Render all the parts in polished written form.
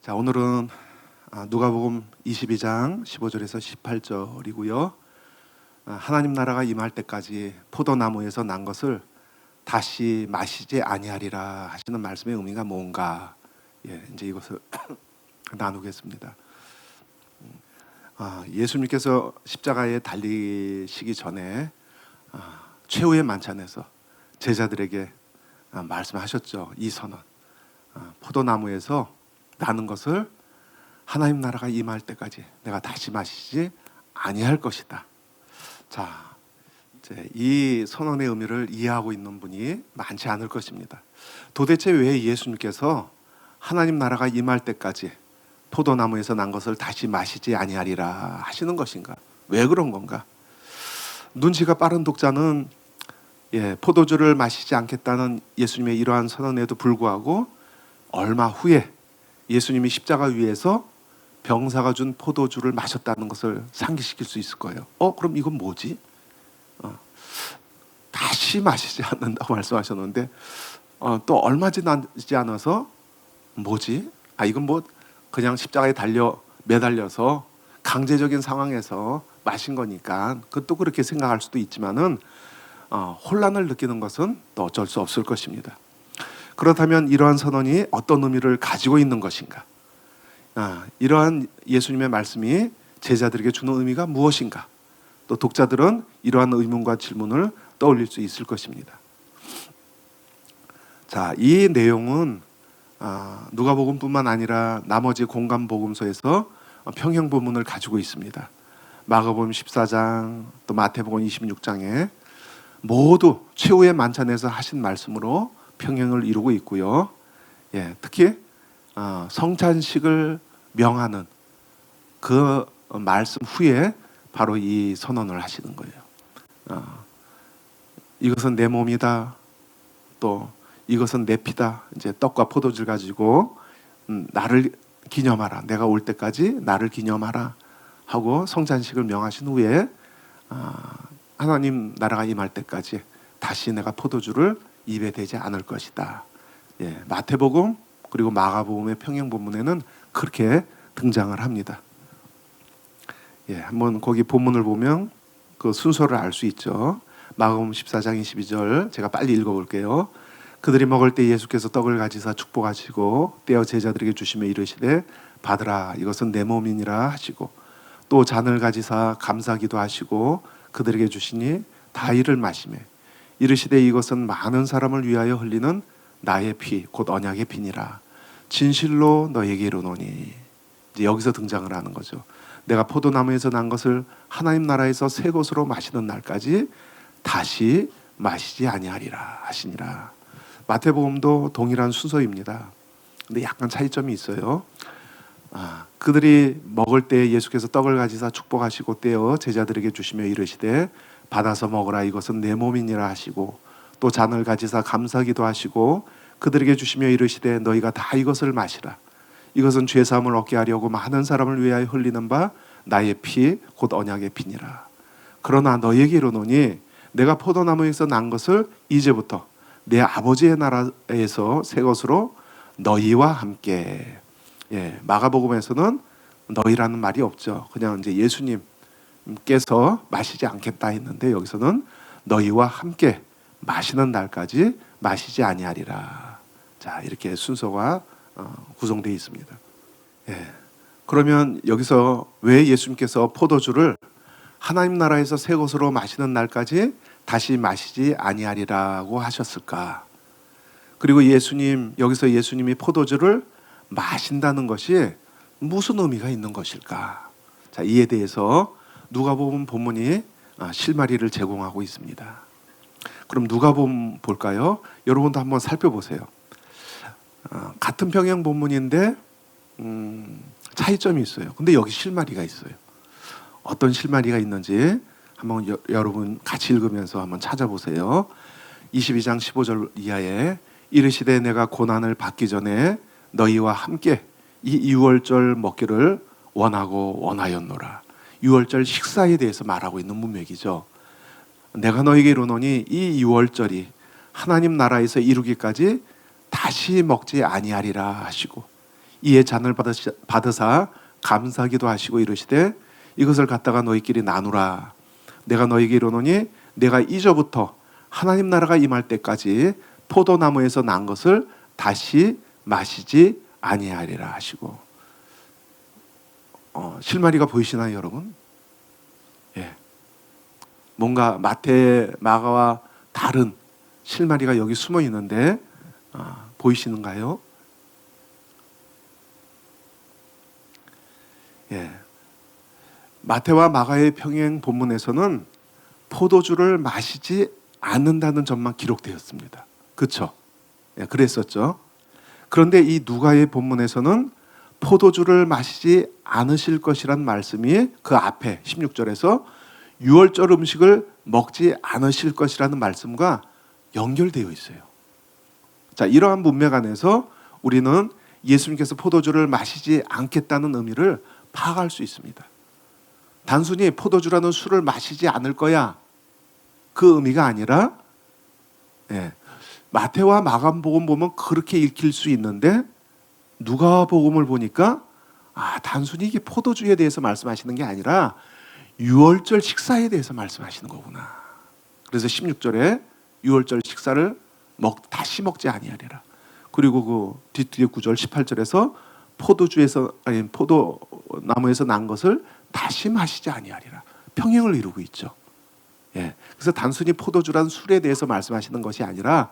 자, 오늘은 누가복음 22장 15절에서 18절이고요. 하나님 나라가 임할 때까지 포도나무에서 난 것을 다시 마시지 아니하리라 하시는 말씀의 의미가 뭔가, 이제 이것을 나누겠습니다. 예수님께서 십자가에 달리시기 전에 최후의 만찬에서 제자들에게 말씀하셨죠. 이 선언, 포도나무에서 나는 것을 하나님 나라가 임할 때까지 내가 다시 마시지 아니할 것이다. 자, 이제 이 선언의 의미를 이해하고 있는 분이 많지 않을 것입니다. 도대체 왜 예수님께서 하나님 나라가 임할 때까지 포도나무에서 난 것을 다시 마시지 아니하리라 하시는 것인가? 왜 그런 건가? 눈치가 빠른 독자는 포도주를 마시지 않겠다는 예수님의 이러한 선언에도 불구하고 얼마 후에 예수님이 십자가 위에서 병사가 준 포도주를 마셨다는 것을 상기시킬 수 있을 거예요. 그럼 이건 뭐지? 다시 마시지 않는다고 말씀하셨는데 또 얼마 지나지 않아서 뭐지? 이건 뭐 그냥 십자가에 매달려서 강제적인 상황에서 마신 거니까 그것도 그렇게 생각할 수도 있지만은 혼란을 느끼는 것은 또 어쩔 수 없을 것입니다. 그렇다면 이러한 선언이 어떤 의미를 가지고 있는 것인가? 이러한 예수님의 말씀이 제자들에게 주는 의미가 무엇인가? 또 독자들은 이러한 의문과 질문을 떠올릴 수 있을 것입니다. 자, 이 내용은 누가복음뿐만 아니라 나머지 공간복음서에서 평행 본문을 가지고 있습니다. 마가복음 14장, 또 마태복음 26장에 모두 최후의 만찬에서 하신 말씀으로 평행을 이루고 있고요. 특히 성찬식을 명하는 그 말씀 후에 바로 이 선언을 하시는 거예요. 이것은 내 몸이다. 또 이것은 내 피다. 이제 떡과 포도주를 가지고 나를 기념하라. 내가 올 때까지 나를 기념하라 하고 성찬식을 명하신 후에 하나님 나라가 임할 때까지 다시 내가 포도주를 입에 대지 않을 것이다. 마태복음 그리고 마가복음의 평행 본문에는 그렇게 등장을 합니다. 한번 거기 본문을 보면 그 순서를 알 수 있죠. 마가복음 14장 22절 제가 빨리 읽어볼게요. 그들이 먹을 때 예수께서 떡을 가지사 축복하시고 떼어 제자들에게 주시며 이르시되 받으라 이것은 내 몸이니라 하시고 또 잔을 가지사 감사기도 하시고 그들에게 주시니 다 이를 마시매 이르시되 이것은 많은 사람을 위하여 흘리는 나의 피 곧 언약의 피니라 진실로 너에게 이르노니. 이제 여기서 등장을 하는 거죠. 내가 포도나무에서 난 것을 하나님 나라에서 새 것으로 마시는 날까지 다시 마시지 아니하리라 하시니라. 마태복음도 동일한 순서입니다. 근데 약간 차이점이 있어요. 그들이 먹을 때 예수께서 떡을 가지사 축복하시고 떼어 제자들에게 주시며 이르시되 받아서 먹으라 이것은 내 몸이니라 하시고 또 잔을 가지사 감사기도 하시고 그들에게 주시며 이르시되 너희가 다 이것을 마시라 이것은 죄사함을 얻게 하려고 많은 사람을 위하여 흘리는 바 나의 피 곧 언약의 피니라. 그러나 너희에게 이르노니 내가 포도나무에서 난 것을 이제부터 내 아버지의 나라에서 새 것으로 너희와 함께. 마가복음에서는 너희라는 말이 없죠. 그냥 이제 예수님께서 마시지 않겠다 했는데 여기서는 너희와 함께 마시는 날까지 마시지 아니하리라. 자, 이렇게 순서가 구성되어 있습니다. 그러면 여기서 왜 예수님께서 포도주를 하나님 나라에서 새 것으로 마시는 날까지 다시 마시지 아니하리라고 하셨을까? 그리고 여기서 예수님이 포도주를 마신다는 것이 무슨 의미가 있는 것일까? 자, 이에 대해서 누가복음 본문이 실마리를 제공하고 있습니다. 그럼 누가복음 볼까요? 여러분도 한번 살펴보세요. 같은 평행 본문인데 차이점이 있어요. 근데 여기 실마리가 있어요. 어떤 실마리가 있는지 한번 여러분 같이 읽으면서 한번 찾아보세요. 22장 15절 이하에 이르시되 내가 고난을 받기 전에 너희와 함께 이 유월절 먹기를 원하였노라. 유월절 식사에 대해서 말하고 있는 문맥이죠. 내가 너희에게 이르노니 이 유월절이 하나님 나라에서 이루기까지 다시 먹지 아니하리라 하시고 이에 잔을 받으사 감사기도 하시고 이르시되 이것을 갖다가 너희끼리 나누라. 내가 너희에게 이르노니 내가 이저부터 하나님 나라가 임할 때까지 포도나무에서 난 것을 다시 마시지 아니하리라 하시고. 실마리가 보이시나요, 여러분? 예. 뭔가 마태, 마가와 다른 실마리가 여기 숨어 있는데 보이시는가요? 예. 마태와 마가의 평행 본문에서는 포도주를 마시지 않는다는 점만 기록되었습니다. 그렇죠? 예, 그랬었죠. 그런데 이 누가의 본문에서는 포도주를 마시지 않으실 것이란 말씀이 그 앞에 16절에서 유월절 음식을 먹지 않으실 것이라는 말씀과 연결되어 있어요. 자, 이러한 문맥 안에서 우리는 예수님께서 포도주를 마시지 않겠다는 의미를 파악할 수 있습니다. 단순히 포도주라는 술을 마시지 않을 거야, 그 의미가 아니라, 마태와 마가복음 보면 그렇게 읽힐 수 있는데 누가복음을 보니까 단순히 이게 포도주에 대해서 말씀하시는 게 아니라 유월절 식사에 대해서 말씀하시는 거구나. 그래서 16절에 유월절 식사를 다시 먹지 아니하리라. 그리고 그 뒤에 9절 18절에서 포도나무에서 난 것을 다시 마시지 아니하리라. 평행을 이루고 있죠. 예. 그래서 단순히 포도주란 술에 대해서 말씀하시는 것이 아니라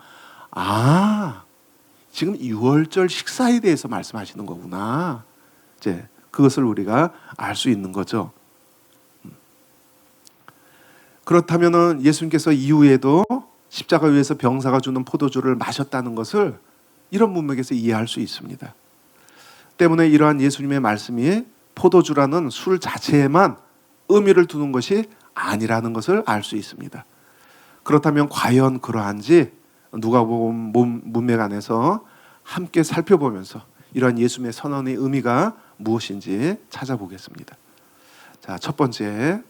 지금 유월절 식사에 대해서 말씀하시는 거구나. 이제 그것을 우리가 알 수 있는 거죠. 그렇다면은 예수님께서 이후에도 십자가 위에서 병사가 주는 포도주를 마셨다는 것을 이런 문맥에서 이해할 수 있습니다. 때문에 이러한 예수님의 말씀이 포도주라는 술 자체에만 의미를 두는 것이 아니라는 것을 알 수 있습니다. 그렇다면 과연 그러한지 누가복음 문맥 안에서 함께 살펴보면서 이러한 예수님의 선언의 의미가 무엇인지 찾아보겠습니다. 자, 첫 번째,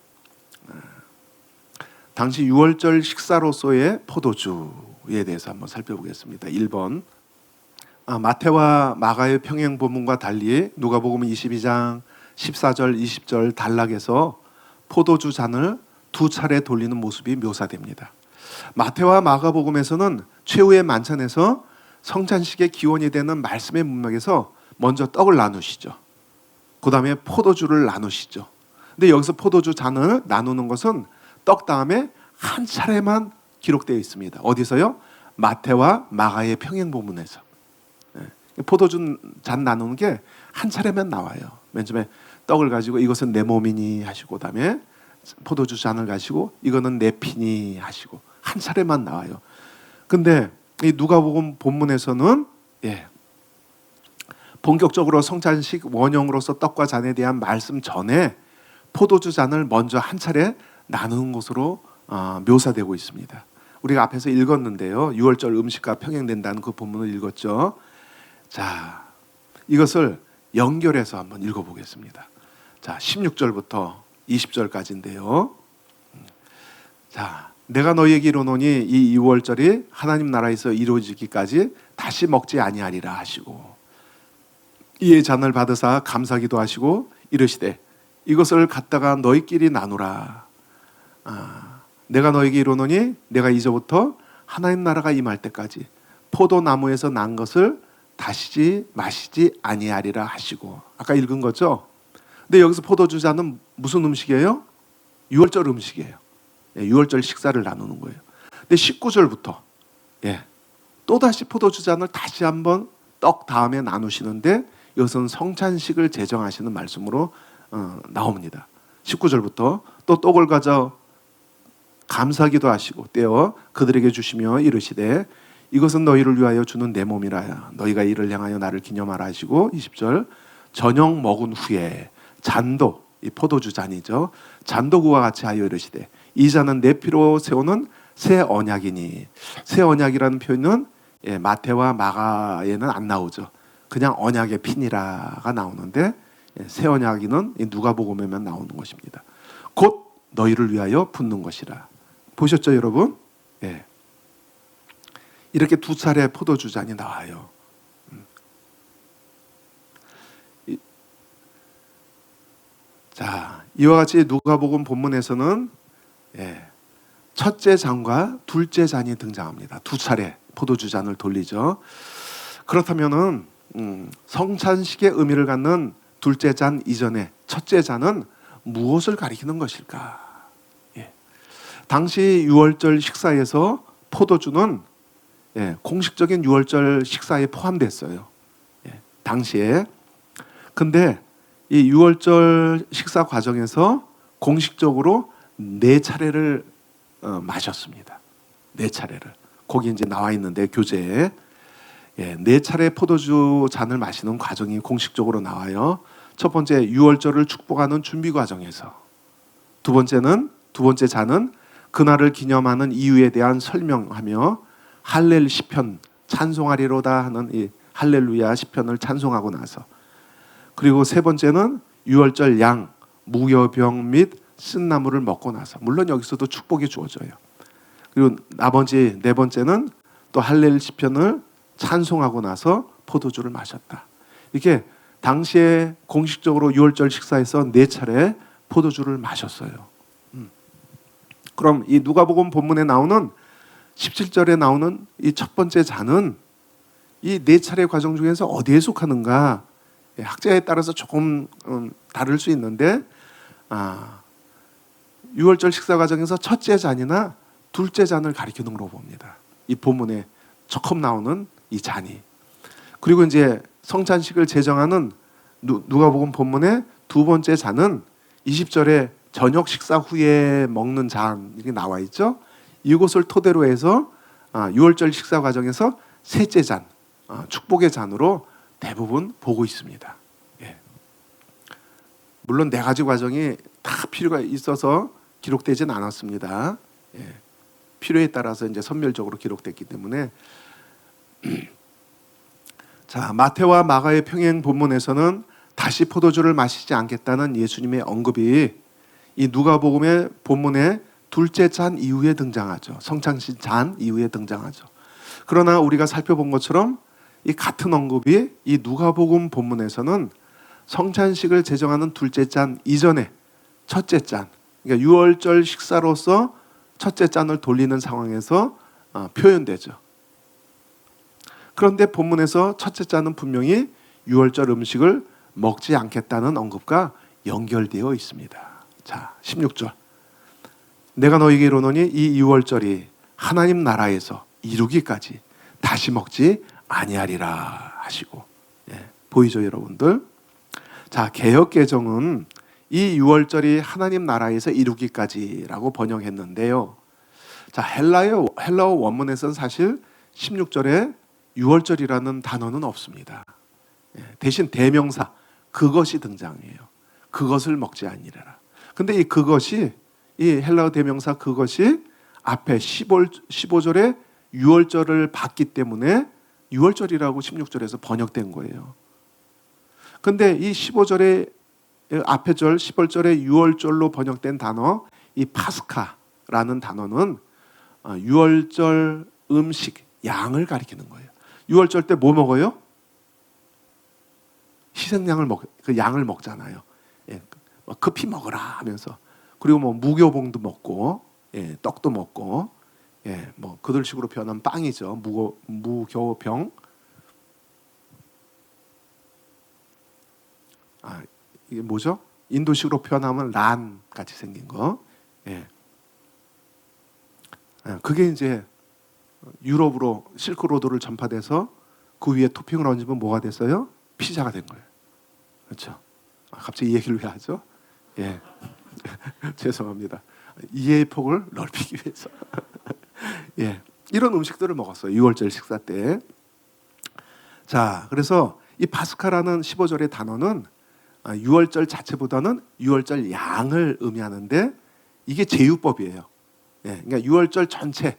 당시 유월절 식사로서의 포도주에 대해서 한번 살펴보겠습니다. 1번, 마태와 마가의 평행 본문과 달리 누가복음 22장 14절 20절 단락에서 포도주 잔을 두 차례 돌리는 모습이 묘사됩니다. 마태와 마가복음에서는 최후의 만찬에서 성찬식의 기원이 되는 말씀의 문맥에서 먼저 떡을 나누시죠. 그 다음에 포도주를 나누시죠. 근데 여기서 포도주 잔을 나누는 것은 떡 다음에 한 차례만 기록되어 있습니다. 어디서요? 마태와 마가의 평행 본문에서. 포도주 잔 나누는 게 한 차례만 나와요. 맨 처음에 떡을 가지고 이것은 내 몸이니 하시고, 그다음에 포도주 잔을 가지고 이거는 내 피니 하시고 한 차례만 나와요. 근데 이 누가복음 본문에서는 본격적으로 성찬식 원형으로서 떡과 잔에 대한 말씀 전에 포도주 잔을 먼저 한 차례 나누는 것으로 묘사되고 있습니다. 우리가 앞에서 읽었는데요. 유월절 음식과 평행된다는 그 본문을 읽었죠. 자, 이것을 연결해서 한번 읽어보겠습니다. 자, 16절부터 20절까지인데요. 자, 내가 너희에게 이르노니 이 유월절이 하나님 나라에서 이루어지기까지 다시 먹지 아니하리라 하시고, 이에 잔을 받으사 감사기도 하시고 이르시되 이것을 갖다가 너희끼리 나누라. 내가 너희에게 이르노니 내가 이제부터 하나님 나라가 임할 때까지 포도나무에서 난 것을 다시 마시지 아니하리라 하시고. 아까 읽은 거죠? 근데 여기서 포도주 잔은 무슨 음식이에요? 유월절 음식이에요. 유월절 식사를 나누는 거예요. 근데 19절부터 또다시 포도주 잔을 다시 한번 떡 다음에 나누시는데 이것은 성찬식을 제정하시는 말씀으로 나옵니다. 19절부터 또 떡을 가져 감사기도 하시고 떼어 그들에게 주시며 이르시되 이것은 너희를 위하여 주는 내 몸이라. 너희가 이를 향하여 나를 기념하라 하시고, 20절 저녁 먹은 후에 잔도, 이 포도주 잔이죠, 잔도 그와 같이 하여 이르시되 이 잔은 내 피로 세우는 새 언약이니. 새 언약이라는 표현은 마태와 마가에는 안 나오죠. 그냥 언약의 피니라가 나오는데 새 언약이는 누가복음에만 나오는 것입니다. 곧 너희를 위하여 붓는 것이라. 보셨죠, 여러분? 이렇게 두 차례 포도주 잔이 나와요. 자, 이와 같이 누가복음 본문에서는 첫째 잔과 둘째 잔이 등장합니다. 두 차례 포도주 잔을 돌리죠. 그렇다면은 성찬식의 의미를 갖는 둘째 잔 이전에 첫째 잔은 무엇을 가리키는 것일까? 당시 유월절 식사에서 포도주는 공식적인 유월절 식사에 포함됐어요. 당시에. 근데 이 유월절 식사 과정에서 공식적으로 4차례를 마셨습니다. 4차례를. 거기 이제 나와 있는데 교재에 4차례 포도주 잔을 마시는 과정이 공식적으로 나와요. 첫 번째 유월절을 축복하는 준비 과정에서, 두 번째 잔은 그날을 기념하는 이유에 대한 설명하며 할렐 시편 찬송하리로다 하는 이 할렐루야 시편을 찬송하고 나서, 그리고 세 번째는 유월절 양, 무교병 및 쓴나물을 먹고 나서, 물론 여기서도 축복이 주어져요. 그리고 나머지 네 번째는 또 할렐 시편을 찬송하고 나서 포도주를 마셨다. 이렇게 당시에 공식적으로 유월절 식사에서 4차례 포도주를 마셨어요. 그럼 이 누가복음 본문에 나오는 17절에 나오는 이 첫 번째 잔은 이 4차례 과정 중에서 어디에 속하는가? 학자에 따라서 조금 다를 수 있는데 유월절 식사 과정에서 첫째 잔이나 둘째 잔을 가리키는 걸로 봅니다. 이 본문에 처음 나오는 이 잔이. 그리고 이제 성찬식을 제정하는 누가복음 본문의 두 번째 잔은 20절에 저녁 식사 후에 먹는 잔 이렇게 나와 있죠. 이것을 토대로 해서 유월절 식사 과정에서 셋째 잔, 축복의 잔으로 대부분 보고 있습니다. 물론 4가지 과정이 다 필요가 있어서 기록되진 않았습니다. 필요에 따라서 이제 선별적으로 기록됐기 때문에. 자, 마태와 마가의 평행 본문에서는 다시 포도주를 마시지 않겠다는 예수님의 언급이 이 누가복음의 본문의 둘째 잔 이후에 등장하죠. 성찬식 잔 이후에 등장하죠. 그러나 우리가 살펴본 것처럼 이 같은 언급이 이 누가복음 본문에서는 성찬식을 제정하는 둘째 잔 이전에 첫째 잔, 그러니까 유월절 식사로서 첫째 잔을 돌리는 상황에서 표현되죠. 그런데 본문에서 첫째 잔은 분명히 유월절 음식을 먹지 않겠다는 언급과 연결되어 있습니다. 자, 16절. 내가 너희에게 이르노니 이 유월절이 하나님 나라에서 이루기까지 다시 먹지 아니하리라 하시고. 보이죠, 여러분들? 자, 개역 개정은 이 유월절이 하나님 나라에서 이루기까지라고 번역했는데요. 자, 헬라어 원문에서는 사실 16절에 유월절이라는 단어는 없습니다. 대신 대명사 그것이 등장해요. 그것을 먹지 아니하리라. 근데 이 그것이, 이 헬라어 대명사 그것이 앞에 15절에 유월절을 봤기 때문에 유월절이라고 16절에서 번역된 거예요. 근데 이 15절에 앞에 절 15절에 유월절로 번역된 단어 이 파스카라는 단어는 유월절 음식 양을 가리키는 거예요. 유월절 때 뭐 먹어요? 희생양을 그 양을 먹잖아요. 급히 먹으라 하면서, 그리고 뭐 무교봉도 먹고, 떡도 먹고, 뭐 그들식으로 표현한 빵이죠. 무교병. 이게 뭐죠? 인도식으로 표현하면 란 같이 생긴 거. 그게 이제 유럽으로 실크로드를 전파돼서 그 위에 토핑을 얹으면 뭐가 됐어요? 피자가 된 거예요. 그렇죠? 갑자기 이 얘기를 왜 하죠? 죄송합니다. 이해의 폭을 넓히기 위해서. 이런 음식들을 먹었어요. 유월절 식사 때. 자, 그래서 이 파스카라는 15절의 단어는 유월절 자체보다는 유월절 양을 의미하는데 이게 제유법이에요. 그러니까 유월절 전체,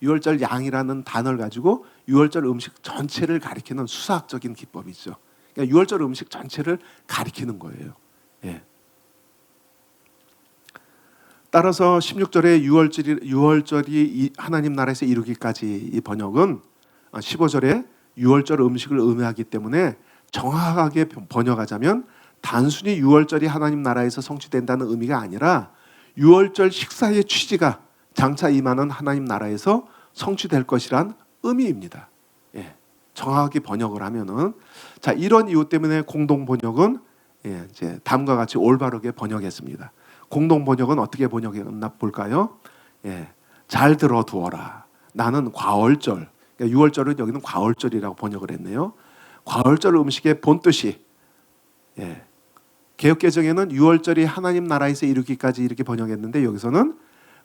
유월절 양이라는 단어를 가지고 유월절 음식 전체를 가리키는 수사학적인 기법이죠. 그러니까 유월절 음식 전체를 가리키는 거예요. 따라서 16절에 유월절이 하나님 나라에서 이루기까지 이 번역은 15절에 유월절 음식을 의미하기 때문에 정확하게 번역하자면 단순히 유월절이 하나님 나라에서 성취된다는 의미가 아니라 유월절 식사의 취지가 장차 임하는 하나님 나라에서 성취될 것이란 의미입니다. 예, 정확하게 번역을 하면은 자 이런 이유 때문에 공동 번역은 이제 다음과 같이 올바르게 번역했습니다. 공동 번역은 어떻게 번역했나 볼까요? 잘 들어두어라. 나는 과월절, 그러니까 유월절은 여기는 과월절이라고 번역을 했네요. 과월절 음식의 본뜻이 개역개정에는 유월절이 하나님 나라에서 이루기까지 이렇게 번역했는데 여기서는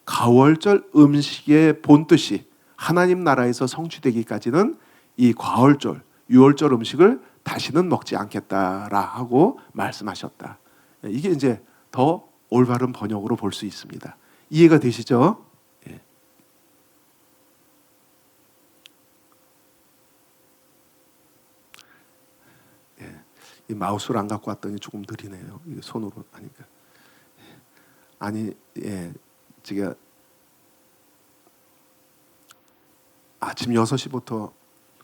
가월절 음식의 본뜻이 하나님 나라에서 성취되기까지는 이 과월절, 유월절 음식을 다시는 먹지 않겠다라 하고 말씀하셨다. 이게 이제 더 올바른 번역으로 볼 수 있습니다. 이해가 되시죠? 이 마우스를 안 갖고 왔더니 조금 느리네요. 이게 손으로 하니까. 아니, 제가 아침 6시부터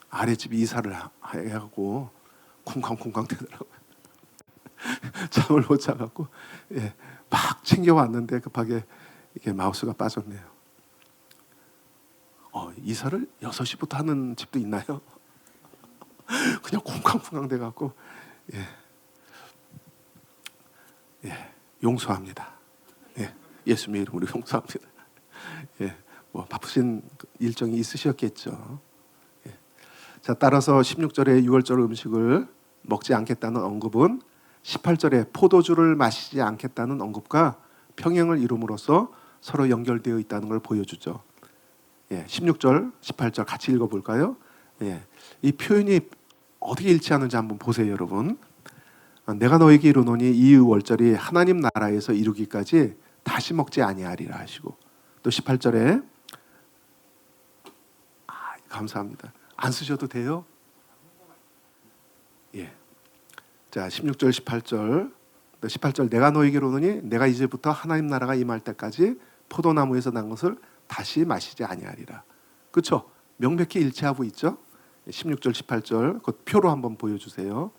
아랫집 이사를 해가고 쿵쾅쿵쾅 되더라고요. 잠을 못 자갖고 막 챙겨왔는데 급하게 이게 마우스가 빠졌네요. 이사를 6시부터 하는 집도 있나요? 그냥 쿵쾅쿵쾅 돼갖고 용서합니다. 예수님의 이름으로 용서합니다. 뭐 바쁘신 일정이 있으셨겠죠. 자, 따라서 16절에 유월절 음식을 먹지 않겠다는 언급은 18절에 포도주를 마시지 않겠다는 언급과 평행을 이룸으로써 서로 연결되어 있다는 걸 보여주죠. 16절, 18절 같이 읽어볼까요? 이 표현이 어떻게 일치하는지 한번 보세요, 여러분. 내가 너에게 이르노니 이 월절이 하나님 나라에서 이루기까지 다시 먹지 아니하리라 하시고 또 18절에 감사합니다. 안 쓰셔도 돼요? 자, 16절, 18절. 18절 내가 너에게 이르노니 내가 이제부터 하나님 나라가 임할 때까지 포도나무에서 난 것을 다시 마시지 아니하리라. 그렇죠? 명백히 일치하고 있죠? 16절, 18절 그 표로 한번 보여주세요.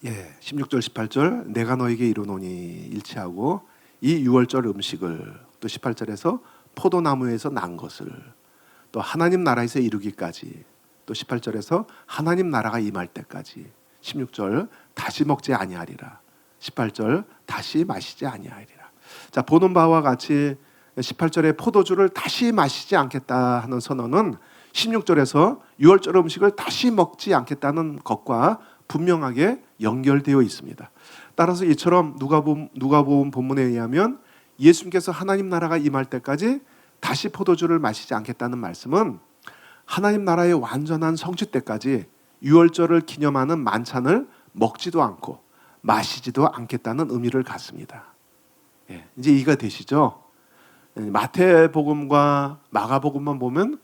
16절, 18절 내가 너에게 이르노니 일치하고 이 유월절 음식을 또 18절에서 포도나무에서 난 것을 또 하나님 나라에서 이루기까지 또 18절에서 하나님 나라가 임할 때까지 16절 다시 먹지 아니하리라. 18절 다시 마시지 아니하리라. 자, 보는 바와 같이 18절에 포도주를 다시 마시지 않겠다 하는 선언은 16절에서 유월절 음식을 다시 먹지 않겠다는 것과 분명하게 연결되어 있습니다. 따라서 이처럼 누가복음 본문에 의하면 예수님께서 하나님 나라가 임할 때까지 다시 포도주를 마시지 않겠다는 말씀은 하나님 나라의 완전한 성취 때까지 유월절을 기념하는 만찬을 먹지도 않고 마시지도 않겠다는 의미를 갖습니다. 이제 이해가 되시죠? 마태복음과 마가복음만 보면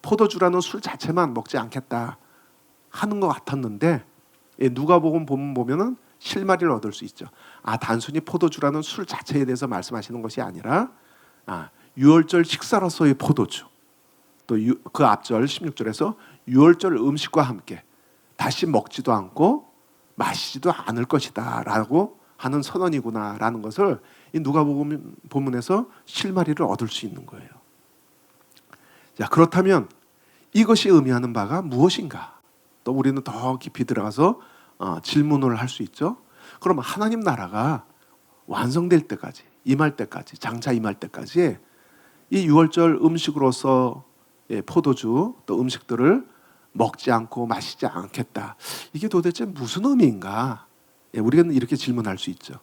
포도주라는 술 자체만 먹지 않겠다 하는 것 같았는데 누가복음 보면은 실마리를 얻을 수 있죠. 단순히 포도주라는 술 자체에 대해서 말씀하시는 것이 아니라 유월절 식사로서의 포도주 또 그 앞절 16절에서 유월절 음식과 함께 다시 먹지도 않고 마시지도 않을 것이다 라고 하는 선언이구나라는 것을 이 누가복음 본문에서 실마리를 얻을 수 있는 거예요. 자, 그렇다면 이것이 의미하는 바가 무엇인가? 또 우리는 더 깊이 들어가서 질문을 할 수 있죠. 그럼 하나님 나라가 완성될 때까지, 임할 때까지, 장차 임할 때까지 이 유월절 음식으로서 포도주 또 음식들을 먹지 않고 마시지 않겠다. 이게 도대체 무슨 의미인가? 우리가 이렇게 질문할 수 있죠.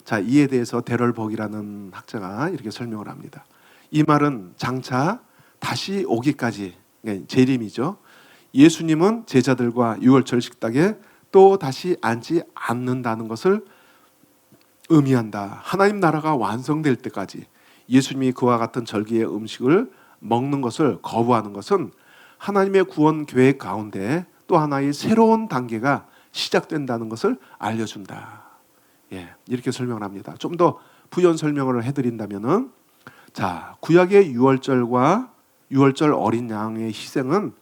자, 이에 대해서 데럴벅이라는 학자가 이렇게 설명을 합니다. 이 말은 장차 다시 오기까지 재림이죠. 예수님은 제자들과 유월절 식탁에 또 다시 앉지 않는다는 것을 의미한다. 하나님 나라가 완성될 때까지 예수님이 그와 같은 절기의 음식을 먹는 것을 거부하는 것은 하나님의 구원 계획 가운데 또 하나의 새로운 단계가 시작된다는 것을 알려준다. 이렇게 설명을 합니다. 좀 더 부연 설명을 해드린다면은, 자, 구약의 유월절과 유월절 어린 양의 희생은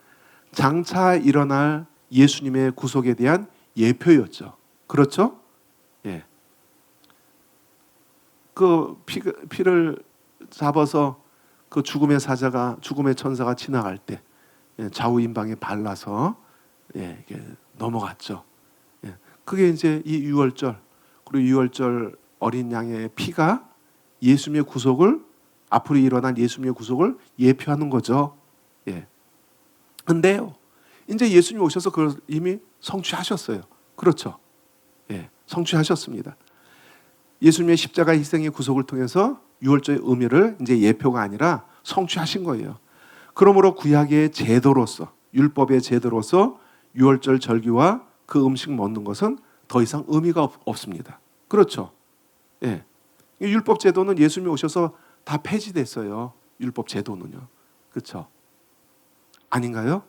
장차 일어날 예수님의 구속에 대한 예표였죠. 그렇죠? 예. 그 피를 잡아서 그 죽음의 천사가 지나갈 때 좌우 임방에 발라서 이게 넘어갔죠. 그게 이제 이 유월절, 그리고 유월절 어린 양의 피가 예수님의 구속을, 앞으로 일어난 예수님의 구속을 예표하는 거죠. 근데요, 이제 예수님 오셔서 그걸 이미 성취하셨어요. 그렇죠? 성취하셨습니다. 예수님의 십자가 희생의 구속을 통해서 유월절의 의미를 이제 예표가 아니라 성취하신 거예요. 그러므로 구약의 제도로서, 율법의 제도로서 유월절 절기와 그 음식 먹는 것은 더 이상 의미가 없습니다. 그렇죠? 율법 제도는 예수님이 오셔서 다 폐지됐어요. 율법 제도는요. 그렇죠? 아닌가요?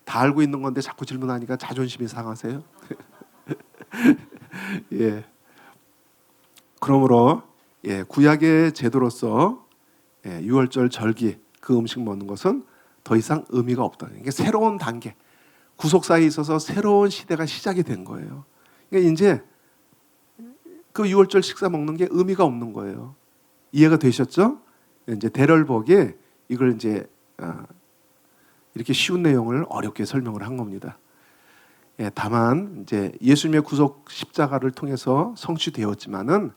다 알고 있는 건데 자꾸 질문하니까 자존심이 상하세요? 그러므로 구약의 제도로서 유월절 절기 그 음식 먹는 것은 더 이상 의미가 없다. 이게 새로운 단계, 구속사에 있어서 새로운 시대가 시작이 된 거예요. 그러니까 이제 그 유월절 식사 먹는 게 의미가 없는 거예요. 이해가 되셨죠? 이제 대럴복에 이걸 이제 이렇게 쉬운 내용을 어렵게 설명을 한 겁니다. 다만 이제 예수님의 구속 십자가를 통해서 성취되었지만은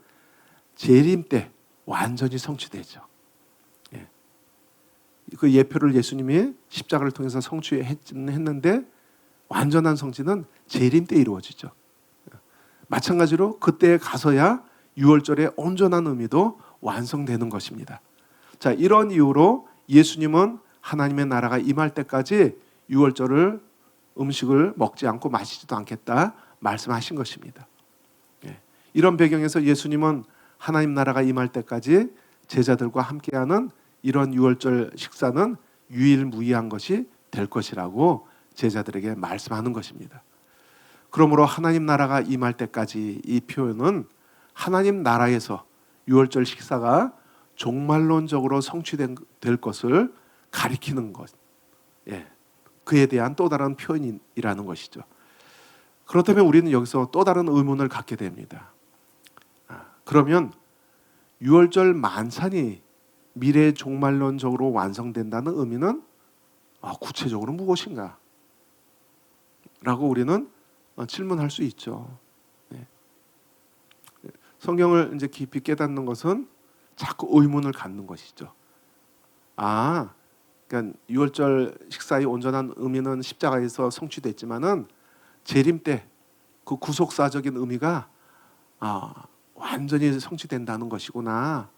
재림 때 완전히 성취되죠. 그 예표를 예수님이 십자가를 통해서 성취했는데 완전한 성취는 재림 때 이루어지죠. 마찬가지로 그때 가서야 유월절의 온전한 의미도 완성되는 것입니다. 자, 이런 이유로 예수님은 하나님의 나라가 임할 때까지 유월절을 음식을 먹지 않고 마시지도 않겠다 말씀하신 것입니다. 이런 배경에서 예수님은 하나님 나라가 임할 때까지 제자들과 함께하는 이런 유월절 식사는 유일무이한 것이 될 것이라고 제자들에게 말씀하는 것입니다. 그러므로 하나님 나라가 임할 때까지 이 표현은 하나님 나라에서 유월절 식사가 종말론적으로 성취될 것을 가리키는 것, 그에 대한 또 다른 표현이라는 것이죠. 그렇다면 우리는 여기서 또 다른 의문을 갖게 됩니다. 그러면 유월절 만찬이 미래 종말론적으로 완성된다는 의미는 구체적으로 무엇인가? 라고 우리는 질문할 수 있죠. 성경을 이제 깊이 깨닫는 것은 자꾸 의문을 갖는 것이죠. 그러니까 유월절 식사의 온전한 의미는 십자가에서 성취됐지만은 재림 때 그 구속사적인 의미가 완전히 성취된다는 것이구나.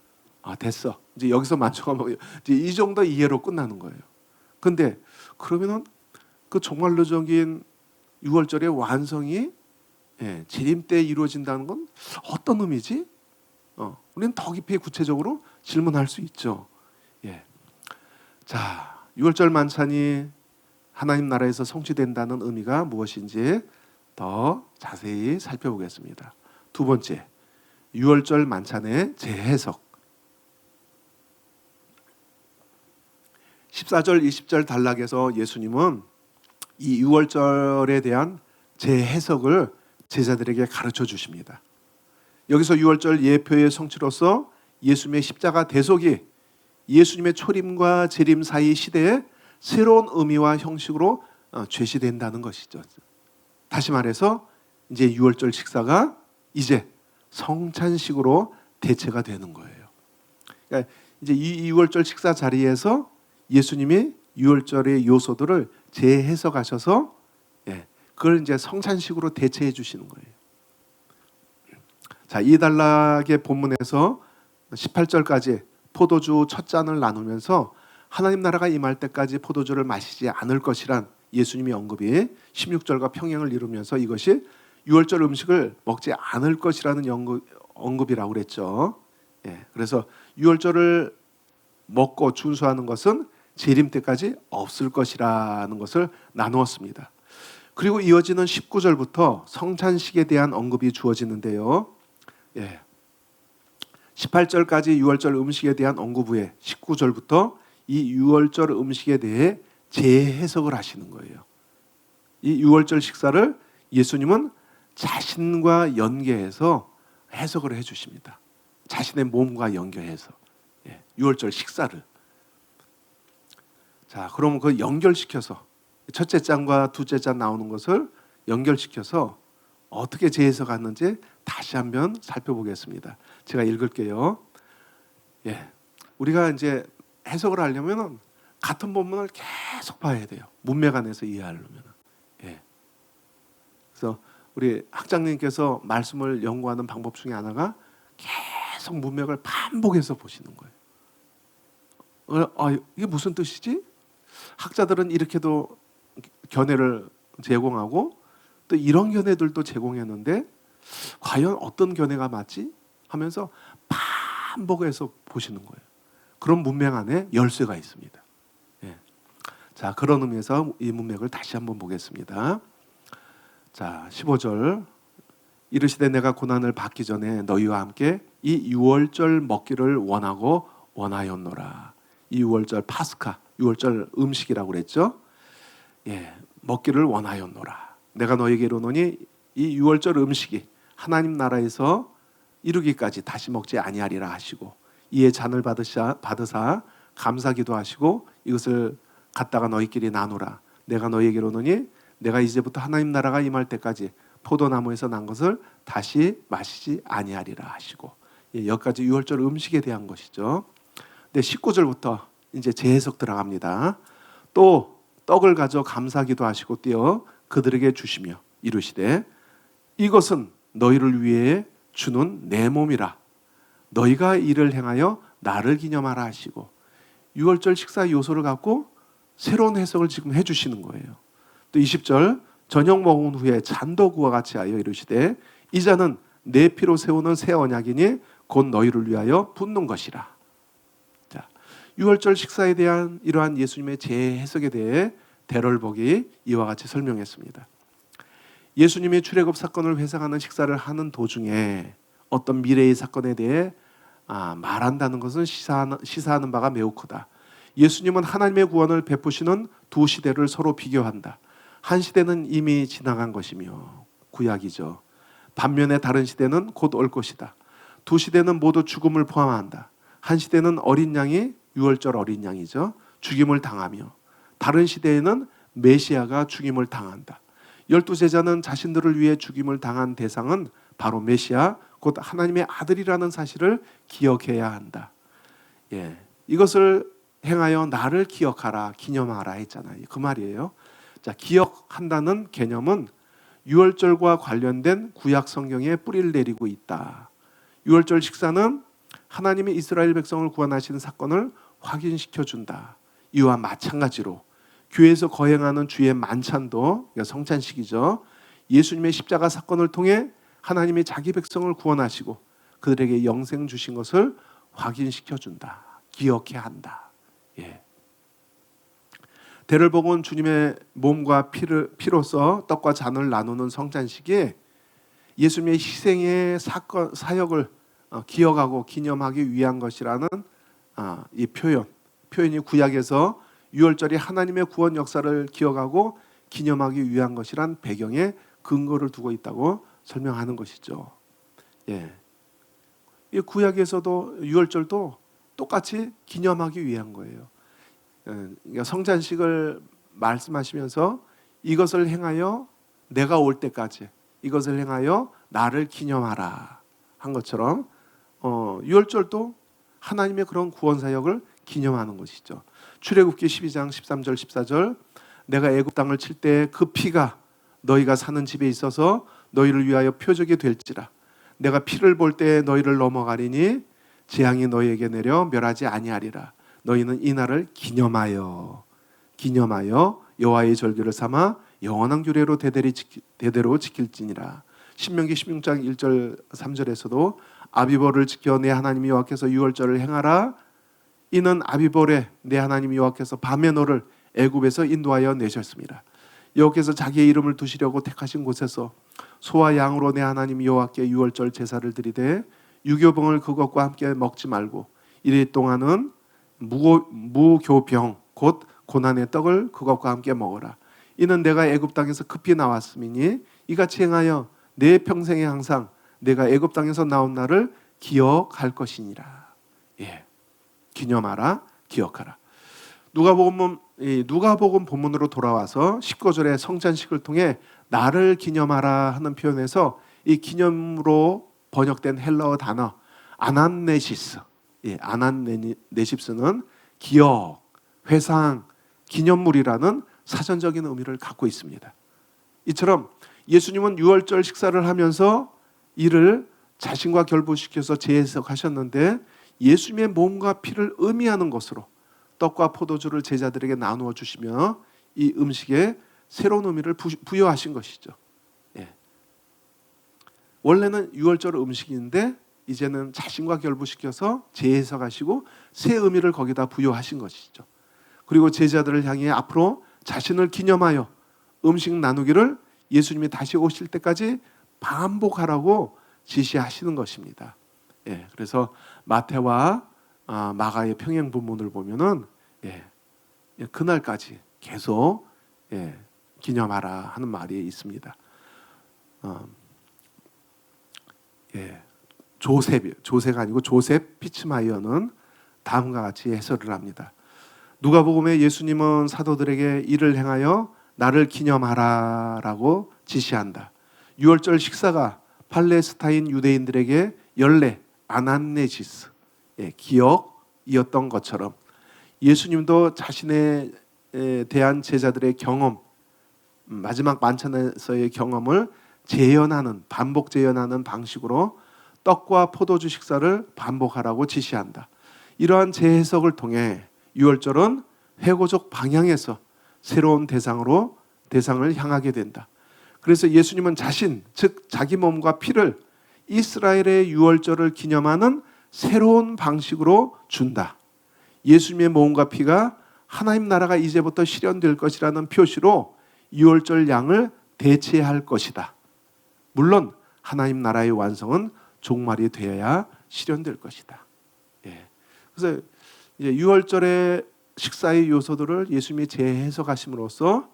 됐어. 이제 여기서 만족하면 이제 이 정도 이해로 끝나는 거예요. 근데 그러면은 그 종말론적인 유월절의 완성이 재림 때 이루어진다는 건 어떤 의미지? 우리는 더 깊이 구체적으로 질문할 수 있죠. 자, 유월절 만찬이 하나님 나라에서 성취된다는 의미가 무엇인지 더 자세히 살펴보겠습니다. 두 번째, 유월절 만찬의 재해석. 14절, 20절 단락에서 예수님은 이 유월절에 대한 재해석을 제자들에게 가르쳐 주십니다. 여기서 유월절 예표의 성취로서 예수님의 십자가 대속이 예수님의 초림과 재림 사이 시대에 새로운 의미와 형식으로 제시된다는 것이죠. 다시 말해서 이제 유월절 식사가 이제 성찬식으로 대체가 되는 거예요. 그러니까 이제 이 유월절 식사 자리에서 예수님이 유월절의 요소들을 재해석하셔서 그걸 이제 성찬식으로 대체해 주시는 거예요. 자, 이 단락의 본문에서 18절까지 포도주 첫 잔을 나누면서 하나님 나라가 임할 때까지 포도주를 마시지 않을 것이란 예수님의 언급이 16절과 평행을 이루면서 이것이 유월절 음식을 먹지 않을 것이라는 언급이라고 그랬죠. 그래서 유월절을 먹고 준수하는 것은 재림 때까지 없을 것이라는 것을 나누었습니다. 그리고 이어지는 19절부터 성찬식에 대한 언급이 주어지는데요. 18절까지 유월절 음식에 대한 언급 후에 19절부터 이 유월절 음식에 대해 재해석을 하시는 거예요. 이 유월절 식사를 예수님은 자신과 연계해서 해석을 해주십니다. 자신의 몸과 연결해서 유월절 식사를. 자, 그럼 그 연결시켜서 첫째 장과 둘째 장 나오는 것을 연결시켜서 어떻게 재해석하는지 다시 한번 살펴보겠습니다. 제가 읽을게요. 우리가 이제 해석을 하려면 같은 본문을 계속 봐야 돼요. 문맥 안에서 이해하려면. 그래서 우리 학장님께서 말씀을 연구하는 방법 중에 하나가 계속 문맥을 반복해서 보시는 거예요. 이게 무슨 뜻이지? 학자들은 이렇게도 견해를 제공하고 또 이런 견해들도 제공했는데 과연 어떤 견해가 맞지? 하면서 반복해서 보시는 거예요. 그런 문맥 안에 열쇠가 있습니다. 자, 그런 의미에서 이 문맥을 다시 한번 보겠습니다. 자, 15절. 이르시되 내가 고난을 받기 전에 너희와 함께 이 유월절 먹기를 원하고 원하였노라. 이 유월절 파스카, 유월절 음식이라고 그랬죠. 먹기를 원하였노라. 내가 너희에게 이르노니 이 유월절 음식이 하나님 나라에서 이루기까지 다시 먹지 아니하리라 하시고 이에 잔을 받으사 감사기도 하시고 이것을 갖다가 너희끼리 나누라. 내가 너희에게 이르노니 내가 이제부터 하나님 나라가 임할 때까지 포도나무에서 난 것을 다시 마시지 아니하리라 하시고 여기까지 유월절 음식에 대한 것이죠. 근데 19절부터 이제 재해석 들어갑니다. 또 떡을 가져 감사기도 하시고 떼어 그들에게 주시며 이르시되 이것은 너희를 위해 주는 내 몸이라. 너희가 이를 행하여 나를 기념하라 하시고 유월절 식사 요소를 갖고 새로운 해석을 지금 해주시는 거예요. 또 20절 저녁 먹은 후에 잔도 그와 같이 하여 이르시되 이 잔은 내 피로 세우는 새 언약이니 곧 너희를 위하여 붓는 것이라. 자, 유월절 식사에 대한 이러한 예수님의 재해석에 대해 데럴복이 이와 같이 설명했습니다. 예수님이 출애굽 사건을 회상하는 식사를 하는 도중에 어떤 미래의 사건에 대해 말한다는 것은 시사하는 바가 매우 크다. 예수님은 하나님의 구원을 베푸시는 두 시대를 서로 비교한다. 한 시대는 이미 지나간 것이며 구약이죠. 반면에 다른 시대는 곧 올 것이다. 두 시대는 모두 죽음을 포함한다. 한 시대는 어린 양이 유월절 어린 양이죠. 죽임을 당하며 다른 시대에는 메시아가 죽임을 당한다. 12제자는 자신들을 위해 죽임을 당한 대상은 바로 메시아 곧 하나님의 아들이라는 사실을 기억해야 한다. 이것을 행하여 나를 기억하라 기념하라 했잖아요. 그 말이에요. 자, 기억한다는 개념은 유월절과 관련된 구약 성경에 뿌리를 내리고 있다. 유월절 식사는 하나님이 이스라엘 백성을 구원하시는 사건을 확인시켜 준다. 이와 마찬가지로 교회에서 거행하는 주의 만찬도 성찬식이죠. 예수님의 십자가 사건을 통해 하나님이 자기 백성을 구원하시고 그들에게 영생 주신 것을 확인시켜 준다. 기억해야 한다. 데럴복은 주님의 몸과 피로써 떡과 잔을 나누는 성찬식이 예수님의 희생의 사역을 기억하고 기념하기 위한 것이라는 이 표현이 구약에서 유월절이 하나님의 구원 역사를 기억하고 기념하기 위한 것이란 배경에 근거를 두고 있다고 설명하는 것이죠. 이 구약에서도 유월절도 똑같이 기념하기 위한 거예요. 그러니까 성찬식을 말씀하시면서 이것을 행하여 내가 올 때까지 이것을 행하여 나를 기념하라 한 것처럼 유월절도 하나님의 그런 구원 사역을 기념하는 것이죠. 출애굽기 12장 13절 14절 내가 애굽 땅을 칠 때 그 피가 너희가 사는 집에 있어서 너희를 위하여 표적이 될지라. 내가 피를 볼 때 너희를 넘어가리니 재앙이 너희에게 내려 멸하지 아니하리라. 너희는 이 날을 기념하여 여호와의 절기를 삼아 영원한 규례로 대대로 지킬지니라. 신명기 16장 1절 3절에서도 아비벌을 지켜 내 하나님 여호와께서 유월절을 행하라. 이는 아비벌에 내 하나님 여호와께서 밤에 너를 애굽에서 인도하여 내셨습니다. 여호와께서 자기의 이름을 두시려고 택하신 곳에서 소와 양으로 내 하나님 여호와께 유월절 제사를 드리되 유교병을 그것과 함께 먹지 말고 이래 동안은 무교병 곧 고난의 떡을 그것과 함께 먹어라. 이는 내가 애굽 땅에서 급히 나왔음이니 이같이 행하여 내 평생에 항상 내가 애굽 땅에서 나온 날을 기억할 것이니라. 예, 기념하라, 기억하라. 누가복음 본문으로 돌아와서 19절의 성찬식을 통해 나를 기념하라 하는 표현에서 이 기념으로 번역된 헬라어 단어 아난네시스, 아난네시스는 기억, 회상, 기념물이라는 사전적인 의미를 갖고 있습니다. 이처럼 예수님은 유월절 식사를 하면서 이를 자신과 결부시켜서 재해석하셨는데 예수님의 몸과 피를 의미하는 것으로 떡과 포도주를 제자들에게 나누어 주시며 이 음식에 새로운 의미를 부여하신 것이죠. 예. 원래는 유월절 음식인데 이제는 자신과 결부시켜서 재해석하시고 새 의미를 거기다 부여하신 것이죠. 그리고 제자들을 향해 앞으로 자신을 기념하여 음식 나누기를 예수님이 다시 오실 때까지 반복하라고 지시하시는 것입니다. 예, 그래서 마태와 마가의 평행 본문을 보면은 그날까지 계속 기념하라 하는 말이 있습니다. 조세가 아니고 조셉 피츠마이어는 다음과 같이 해설을 합니다. 누가복음에 예수님은 사도들에게 이를 행하여 나를 기념하라라고 지시한다. 유월절 식사가 팔레스타인 유대인들에게 연례 아난네시스 기억이었던 것처럼 예수님도 자신에 대한 제자들의 경험, 마지막 만찬에서의 경험을 반복 재현하는 방식으로 떡과 포도주 식사를 반복하라고 지시한다. 이러한 재해석을 통해 유월절은 회고적 방향에서 새로운 대상을 향하게 된다. 그래서 예수님은 즉 자기 몸과 피를 이스라엘의 유월절을 기념하는 새로운 방식으로 준다. 예수님의 몸과 피가 하나님 나라가 이제부터 실현될 것이라는 표시로 유월절 양을 대체할 것이다. 물론 하나님 나라의 완성은 종말이 되어야 실현될 것이다. 그래서 이제 유월절의 식사의 요소들을 예수님이 재해석하심으로써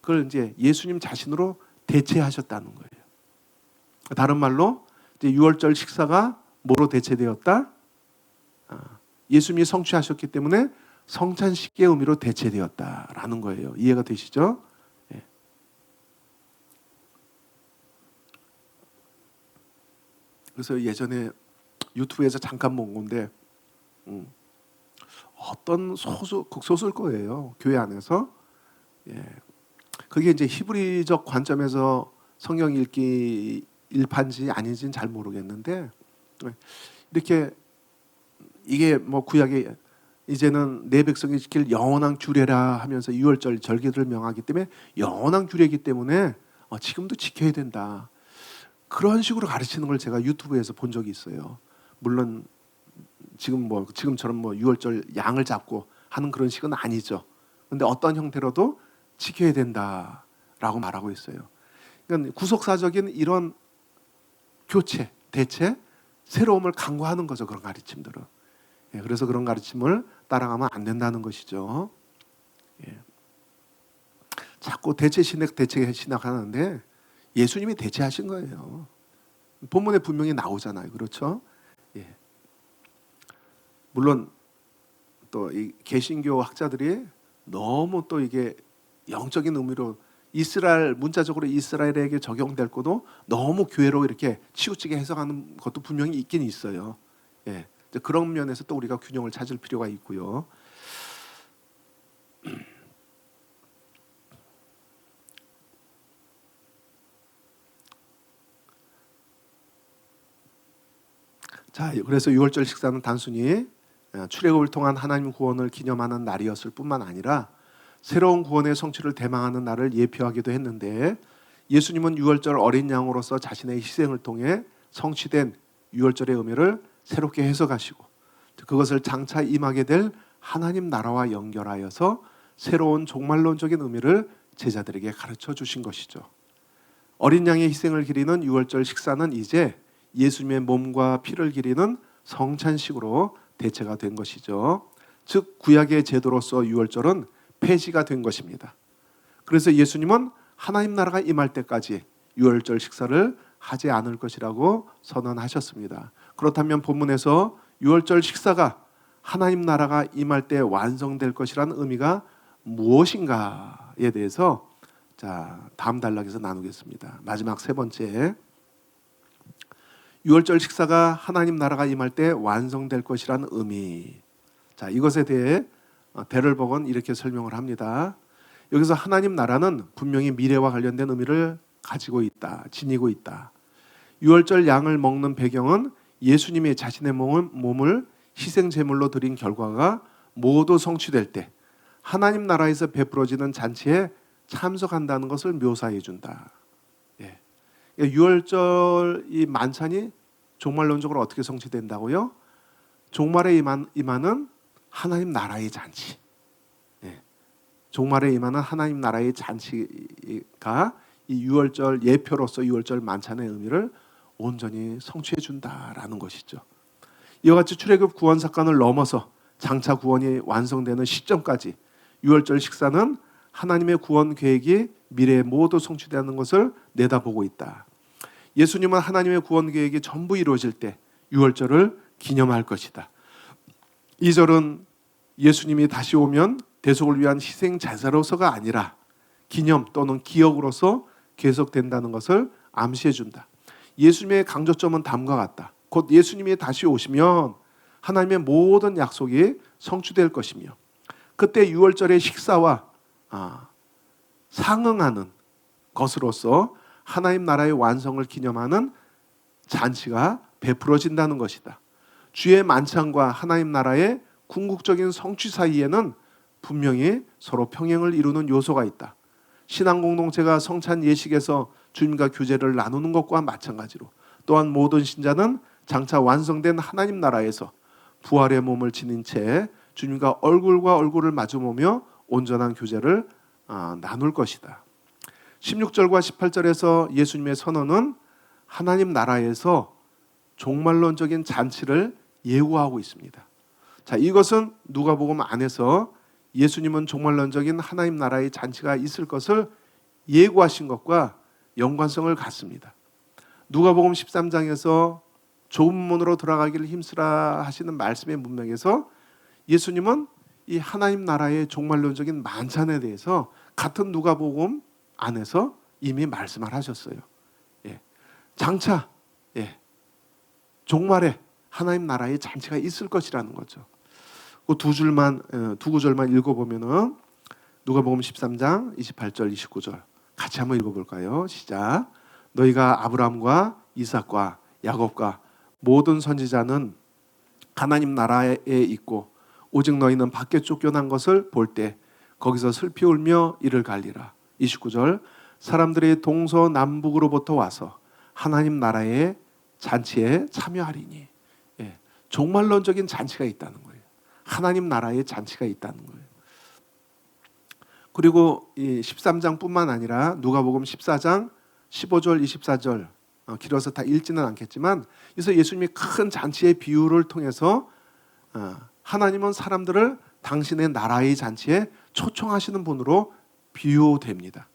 그걸 이제 예수님 자신으로 대체하셨다는 거예요. 다른 말로 이제 유월절 식사가 뭐로 대체되었다? 예수님이 성취하셨기 때문에 성찬식의 의미로 대체되었다라는 거예요. 이해가 되시죠? 그래서 예전에 유튜브에서 잠깐 본 건데 어떤 극소수일 거예요. 교회 안에서. 그게 이제 히브리적 관점에서 성경 읽기 일판지 아닌지는 잘 모르겠는데 이렇게 이게 뭐 구약에 이제는 내 백성이 지킬 영원한 규례라 하면서 유월절 절기를 명하기 때문에 영원한 규례이기 때문에 지금도 지켜야 된다. 그런 식으로 가르치는 걸 제가 유튜브에서 본 적이 있어요. 물론 지금처럼 유월절 양을 잡고 하는 그런 식은 아니죠. 근데 어떤 형태로도 지켜야 된다라고 말하고 있어요. 그러니까 구속사적인 이런 교체, 대체, 새로움을 강구하는 거죠. 그런 가르침들은. 그래서 그런 가르침을 따라가면 안 된다는 것이죠. 자꾸 대체 신학 하는데 예수님이 대체하신 거예요. 본문에 분명히 나오잖아요. 그렇죠? 물론 또 이 개신교 학자들이 너무 또 이게 영적인 의미로 문자적으로 이스라엘에게 적용될 것도 너무 교회로 이렇게 치우치게 해석하는 것도 분명히 있긴 있어요. 그런 면에서 또 우리가 균형을 찾을 필요가 있고요. 자, 그래서 유월절 식사는 단순히 출애굽을 통한 하나님 구원을 기념하는 날이었을 뿐만 아니라 새로운 구원의 성취를 대망하는 날을 예표하기도 했는데 예수님은 유월절 어린 양으로서 자신의 희생을 통해 성취된 유월절의 의미를 새롭게 해석하시고 그것을 장차 임하게 될 하나님 나라와 연결하여서 새로운 종말론적인 의미를 제자들에게 가르쳐 주신 것이죠. 어린 양의 희생을 기리는 유월절 식사는 이제 예수님의 몸과 피를 기리는 성찬식으로 대체가 된 것이죠. 즉 구약의 제도로서 유월절은 폐지가 된 것입니다. 그래서 예수님은 하나님 나라가 임할 때까지 유월절 식사를 하지 않을 것이라고 선언하셨습니다. 그렇다면 본문에서 유월절 식사가 하나님 나라가 임할 때 완성될 것이라는 의미가 무엇인가에 대해서 다음 단락에서 나누겠습니다. 마지막 세 번째, 유월절 식사가 하나님 나라가 임할 때 완성될 것이라는 의미. 이것에 대해 데럴벅은 이렇게 설명을 합니다. 여기서 하나님 나라는 분명히 미래와 관련된 의미를 가지고 있다, 지니고 있다. 유월절 양을 먹는 배경은 예수님이 자신의 몸을 희생 제물로 드린 결과가 모두 성취될 때 하나님 나라에서 베풀어지는 잔치에 참석한다는 것을 묘사해 준다. 유월절 이 만찬이 종말론적으로 어떻게 성취된다고요? 종말에 임하는 하나님 나라의 잔치. 종말에 임하는 하나님 나라의 잔치가 이 유월절 예표로서 유월절 만찬의 의미를 온전히 성취해 준다라는 것이죠. 이와 같이 출애굽 구원 사건을 넘어서 장차 구원이 완성되는 시점까지 유월절 식사는 하나님의 구원 계획이 미래에 모두 성취되는 것을 내다보고 있다. 예수님은 하나님의 구원 계획이 전부 이루어질 때 유월절을 기념할 것이다. 이 절은 예수님이 다시 오면 대속을 위한 희생 제사로서가 아니라 기념 또는 기억으로서 계속된다는 것을 암시해 준다. 예수님의 강조점은 다음과 같다. 곧 예수님이 다시 오시면 하나님의 모든 약속이 성취될 것이며 그때 유월절의 식사와 상응하는 것으로서 하나님 나라의 완성을 기념하는 잔치가 베풀어진다는 것이다. 주의 만찬과 하나님 나라의 궁극적인 성취 사이에는 분명히 서로 평행을 이루는 요소가 있다. 신앙 공동체가 성찬 예식에서 주님과 교제를 나누는 것과 마찬가지로 또한 모든 신자는 장차 완성된 하나님 나라에서 부활의 몸을 지닌 채 주님과 얼굴과 얼굴을 마주보며 온전한 교제를 나눌 것이다. 16절과 18절에서 예수님의 선언은 하나님 나라에서 종말론적인 잔치를 예고하고 있습니다. 이것은 누가복음 안에서 예수님은 종말론적인 하나님 나라의 잔치가 있을 것을 예고하신 것과 연관성을 갖습니다. 누가복음 13장에서 좁은 문으로 들어가기를 힘쓰라 하시는 말씀의 문맥에서 예수님은 이 하나님 나라의 종말론적인 만찬에 대해서 같은 누가복음 안에서 이미 말씀을 하셨어요. 장차 종말에 하나님 나라의 잔치가 있을 것이라는 거죠. 그 두 구절만 읽어보면은 누가복음 13장 28절 29절 같이 한번 읽어볼까요? 시작. 너희가 아브라함과 이삭과 야곱과 모든 선지자는 하나님 나라에 있고 오직 너희는 밖에 쫓겨난 것을 볼 때 거기서 슬피 울며 이를 갈리라. 29절 사람들이 동서남북으로부터 와서 하나님 나라의 잔치에 참여하리니. 종말론적인 잔치가 있다는 거예요. 하나님 나라의 잔치가 있다는 거예요. 그리고 이 13장뿐만 아니라 누가복음 14장 15절 24절 길어서 다 읽지는 않겠지만 그래서 예수님이 큰 잔치의 비유를 통해서 하나님은 사람들을 당신의 나라의 잔치에 초청하시는 분으로 비유됩니다.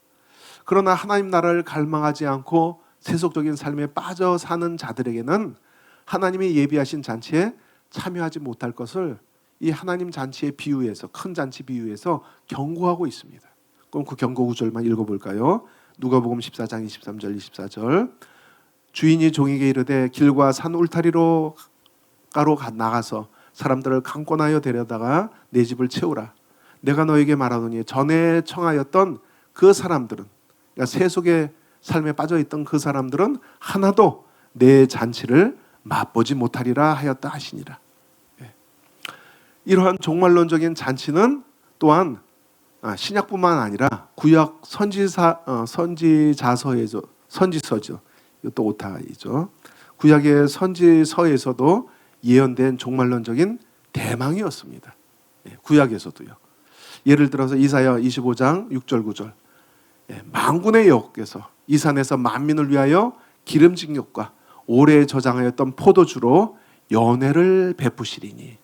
그러나 하나님 나라를 갈망하지 않고 세속적인 삶에 빠져 사는 자들에게는 하나님이 예비하신 잔치에 참여하지 못할 것을 이 하나님 잔치의 비유에서 큰 잔치 비유에서 경고하고 있습니다. 그럼 그 경고 구절만 읽어볼까요? 누가복음 14장 23절 24절 주인이 종에게 이르되 길과 산 울타리로 나가서 사람들을 강권하여 데려다가 내 집을 채우라. 내가 너에게 말하노니 전에 청하였던 그 사람들은 그러니까 세속의 삶에 빠져있던 그 사람들은 하나도 내 잔치를 맛보지 못하리라 하였다 하시니라. 이러한 종말론적인 잔치는 또한 신약뿐만 아니라 구약 선지자서에서 선지서죠. 이것도 오타이죠. 구약의 선지서에서도 예언된 종말론적인 대망이었습니다. 구약에서도요. 예를 들어서 이사야 25장 6절 9절 만군의 여호와께서 이 산에서 만민을 위하여 기름진 떡과 오래 저장하였던 포도주로 연회를 베푸시리니.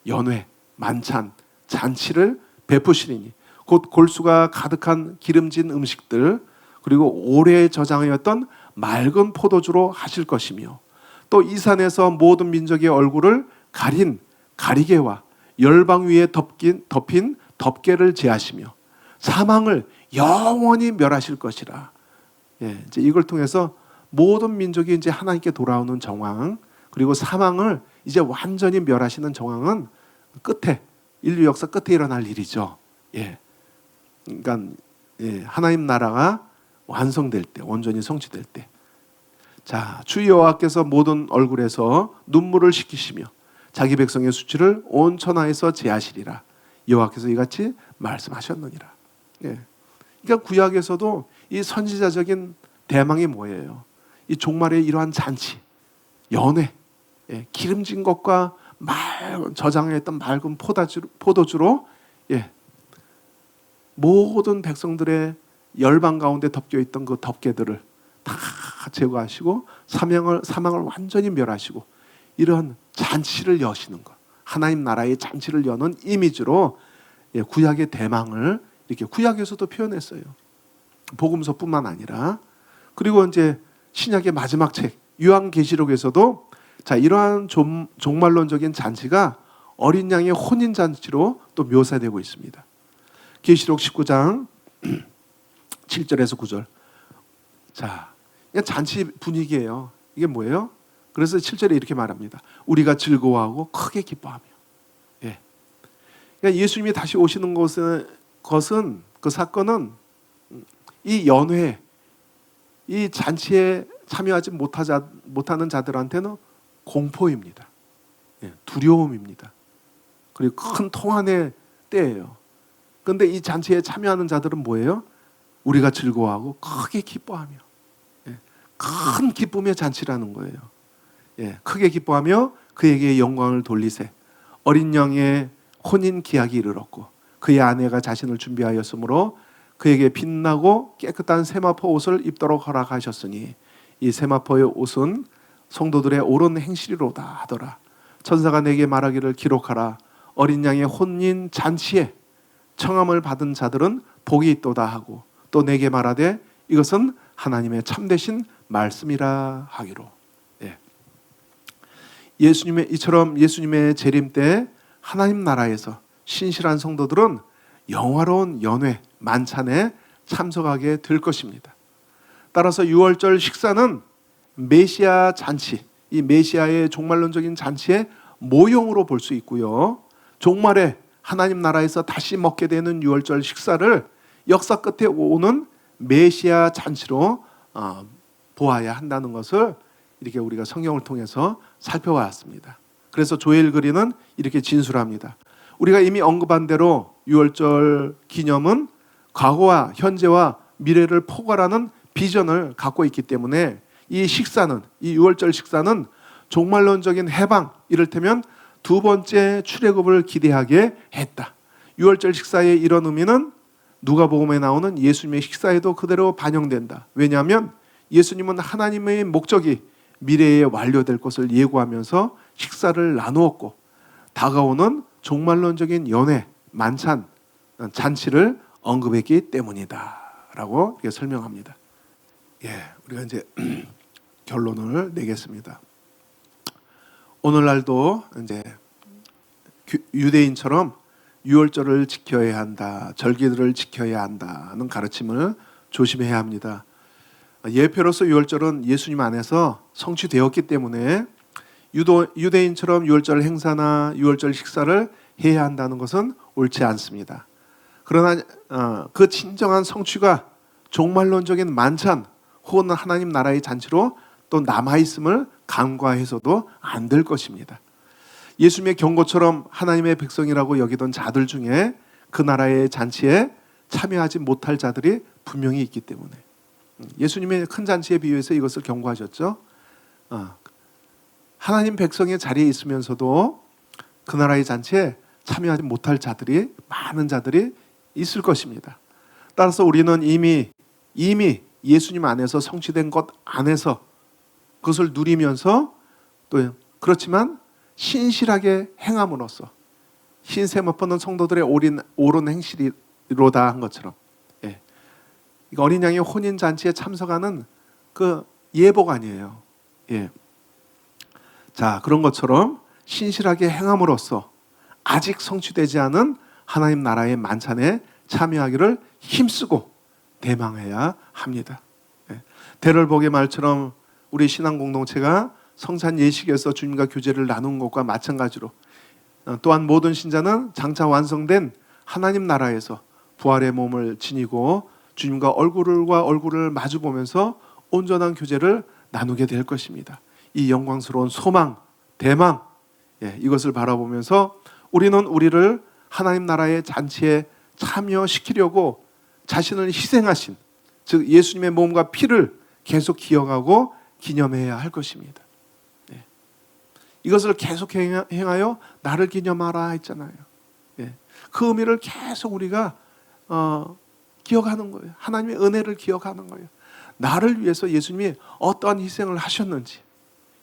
연회, 만찬, 잔치를 베푸시리니 곧 골수가 가득한 기름진 음식들 그리고 오래 저장하였던 맑은 포도주로 하실 것이며 또 이 산에서 모든 민족의 얼굴을 가린 가리개와 열방 위에 덮인 덮개를 제하시며 사망을 영원히 멸하실 것이라. 예, 이제 이걸 통해서 모든 민족이 이제 하나님께 돌아오는 정황 그리고 사망을 이제 완전히 멸하시는 정황은 끝에 인류 역사 끝에 일어날 일이죠. 예, 그러니까 예, 하나님 나라가 완성될 때, 온전히 성취될 때, 자, 주 여호와께서 모든 얼굴에서 눈물을 씻기시며 자기 백성의 수치를 온 천하에서 제하시리라. 여호와께서 이같이 말씀하셨느니라. 예. 그러니까 구약에서도 이 선지자적인 대망이 뭐예요? 이 종말의 이러한 잔치, 연회, 예, 기름진 것과 저장했던 맑은 포도주로 예, 모든 백성들의 열방 가운데 덮여 있던 그 덮개들을 다 제거하시고 사망을 완전히 멸하시고 이런 잔치를 여시는 것, 하나님 나라의 잔치를 여는 이미지로 예, 구약의 대망을 이렇게 구약에서도 표현했어요. 복음서뿐만 아니라 그리고 이제 신약의 마지막 책 요한계시록에서도 자 이러한 종말론적인 잔치가 어린 양의 혼인 잔치로 또 묘사되고 있습니다. 계시록 19장 7절에서 9절. 자, 이게 잔치 분위기예요. 이게 뭐예요? 그래서 7절에 이렇게 말합니다. 우리가 즐거워하고 크게 기뻐하며. 예. 그러니까 예수님이 다시 오시는 것은 그 사건은 이 연회, 이 잔치에 참여하지 못하는 자들한테는 공포입니다. 예, 두려움입니다. 그리고 큰 통한의 때예요. 그런데 이 잔치에 참여하는 자들은 뭐예요? 우리가 즐거워하고 크게 기뻐하며. 예, 큰 기쁨의 잔치라는 거예요. 예, 크게 기뻐하며 그에게 영광을 돌리세. 어린 양의 혼인 기약이 이르렀고 그의 아내가 자신을 준비하였으므로 그에게 빛나고 깨끗한 세마포 옷을 입도록 허락하셨으니 이 세마포의 옷은 성도들의 옳은 행실이로다 하더라. 천사가 내게 말하기를 기록하라. 어린 양의 혼인 잔치에 청함을 받은 자들은 복이 있도다 하고 또 내게 말하되 이것은 하나님의 참되신 말씀이라 하기로. 예. 이처럼 예수님의 재림 때 하나님 나라에서 신실한 성도들은 영화로운 연회, 만찬에 참석하게 될 것입니다. 따라서 유월절 식사는 메시아 잔치, 이 메시아의 종말론적인 잔치의 모형으로 볼 수 있고요. 종말에 하나님 나라에서 다시 먹게 되는 유월절 식사를 역사 끝에 오는 메시아 잔치로 보아야 한다는 것을 이렇게 우리가 성경을 통해서 살펴왔습니다. 그래서 조엘 그린은 이렇게 진술합니다. 우리가 이미 언급한 대로 유월절 기념은 과거와 현재와 미래를 포괄하는 비전을 갖고 있기 때문에 이 유월절 식사는 종말론적인 해방, 이를테면 두 번째 출애굽을 기대하게 했다. 유월절 식사의 이런 의미는 누가복음에 나오는 예수님의 식사에도 그대로 반영된다. 왜냐하면 예수님은 하나님의 목적이 미래에 완료될 것을 예고하면서 식사를 나누었고 다가오는 종말론적인 연회, 만찬, 잔치를 언급했기 때문이다 라고 이렇게 설명합니다. 예, 우리가 이제 결론을 내겠습니다. 오늘날도 이제 유대인처럼 유월절을 지켜야 한다, 절기들을 지켜야 한다는 가르침을 조심해야 합니다. 예표로서 유월절은 예수님 안에서 성취되었기 때문에 유대인처럼 유월절 행사나 유월절 식사를 해야 한다는 것은 옳지 않습니다. 그러나 그 진정한 성취가 종말론적인 만찬 혹은 하나님 나라의 잔치로 또 남아있음을 간과해서도 안 될 것입니다. 예수님의 경고처럼 하나님의 백성이라고 여기던 자들 중에 그 나라의 잔치에 참여하지 못할 자들이 분명히 있기 때문에 예수님의 큰 잔치에 비유해서 이것을 경고하셨죠. 하나님 백성의 자리에 있으면서도 그 나라의 잔치에 참여하지 못할 자들이 많은 자들이 있을 것입니다. 따라서 우리는 이미 예수님 안에서 성취된 것 안에서 그것을 누리면서 또 그렇지만 신실하게 행함으로써 흰새 못 성도들의 옳은 행실이로다 한 것처럼, 예. 어린 양의 혼인 잔치에 참석하는 그 예복 아니에요. 예. 자, 그런 것처럼 신실하게 행함으로써 아직 성취되지 않은 하나님 나라의 만찬에 참여하기를 힘쓰고 대망해야 합니다. 예. 대럴복의 말처럼 우리 신앙 공동체가 성찬 예식에서 주님과 교제를 나눈 것과 마찬가지로 또한 모든 신자는 장차 완성된 하나님 나라에서 부활의 몸을 지니고 주님과 얼굴과 얼굴을 마주보면서 온전한 교제를 나누게 될 것입니다. 이 영광스러운 소망, 대망, 이것을 바라보면서 우리는 우리를 하나님 나라의 잔치에 참여시키려고 자신을 희생하신, 즉 예수님의 몸과 피를 계속 기억하고 기념해야 할 것입니다. 이것을 계속 행하여 나를 기념하라 했잖아요. 그 의미를 계속 우리가 기억하는 거예요. 하나님의 은혜를 기억하는 거예요. 나를 위해서 예수님이 어떠한 희생을 하셨는지,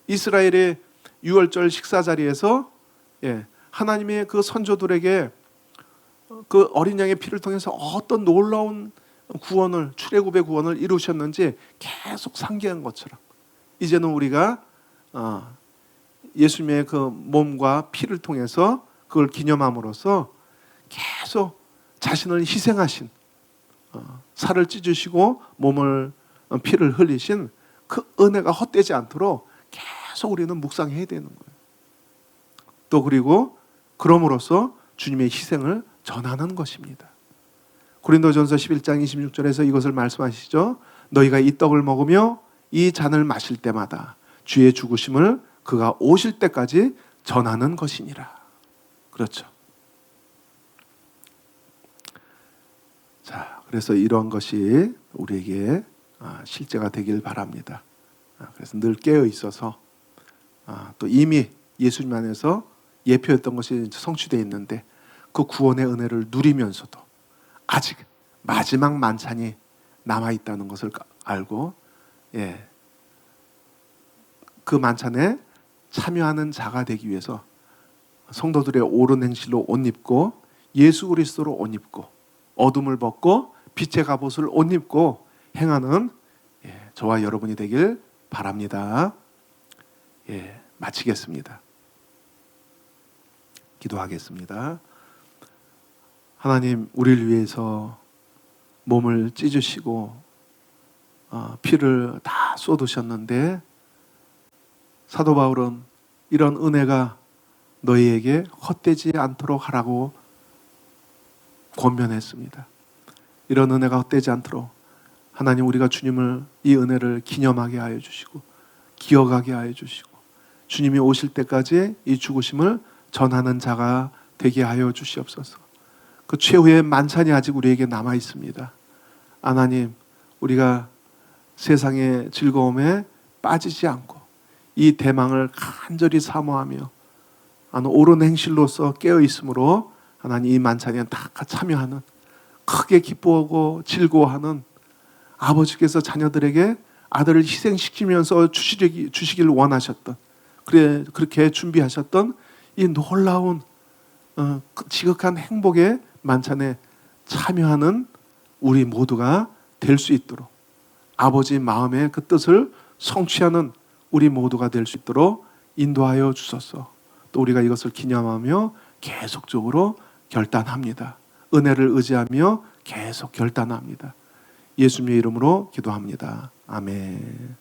이스라엘의 유월절 식사 자리에서 하나님의 그 선조들에게 그 어린 양의 피를 통해서 어떤 놀라운 구원을, 출애굽의 구원을 이루셨는지 계속 상기한 것처럼 이제는 우리가 예수님의 그 몸과 피를 통해서 그걸 기념함으로써 계속 자신을 희생하신, 살을 찢으시고 몸을 피를 흘리신 그 은혜가 헛되지 않도록 계속 우리는 묵상해야 되는 거예요. 또 그리고 그럼으로써 주님의 희생을 전하는 것입니다. 고린도전서 11장 26절에서 이것을 말씀하시죠. 너희가 이 떡을 먹으며 이 잔을 마실 때마다 주의 죽으심을 그가 오실 때까지 전하는 것이니라. 그렇죠. 자, 그래서 이러한 것이 우리에게 실제가 되길 바랍니다. 그래서 늘 깨어 있어서 또 이미 예수님 안에서 예표했던 것이 성취되어 있는데 그 구원의 은혜를 누리면서도 아직 마지막 만찬이 남아있다는 것을 알고 그 만찬에 참여하는 자가 되기 위해서 성도들의 옳은 행실로 옷 입고 예수 그리스도로 옷 입고 어둠을 벗고 빛의 갑옷을 옷 입고 행하는 저와 여러분이 되길 바랍니다. 마치겠습니다. 기도하겠습니다. 하나님, 우리를 위해서 몸을 찢으시고 피를 다 쏟으셨는데 사도 바울은 이런 은혜가 너희에게 헛되지 않도록 하라고 권면했습니다. 이런 은혜가 헛되지 않도록 하나님, 우리가 주님을, 이 은혜를 기념하게 하여 주시고 기억하게 하여 주시고 주님이 오실 때까지 이 죽으심을 전하는 자가 되게 하여 주시옵소서. 그 최후의 만찬이 아직 우리에게 남아 있습니다. 하나님, 우리가 세상의 즐거움에 빠지지 않고 이 대망을 간절히 사모하며 옳은 행실로서 깨어 있으므로 하나님, 이 만찬에 다 참여하는, 크게 기뻐하고 즐거워하는 아버지께서 자녀들에게 아들을 희생시키면서 주시길 원하셨던, 그렇게 준비하셨던 이 놀라운 지극한 행복의 만찬에 참여하는 우리 모두가 될 수 있도록, 아버지 마음의 그 뜻을 성취하는 우리 모두가 될 수 있도록 인도하여 주소서. 또 우리가 이것을 기념하며 계속적으로 결단합니다. 은혜를 의지하며 계속 결단합니다. 예수님의 이름으로 기도합니다. 아멘.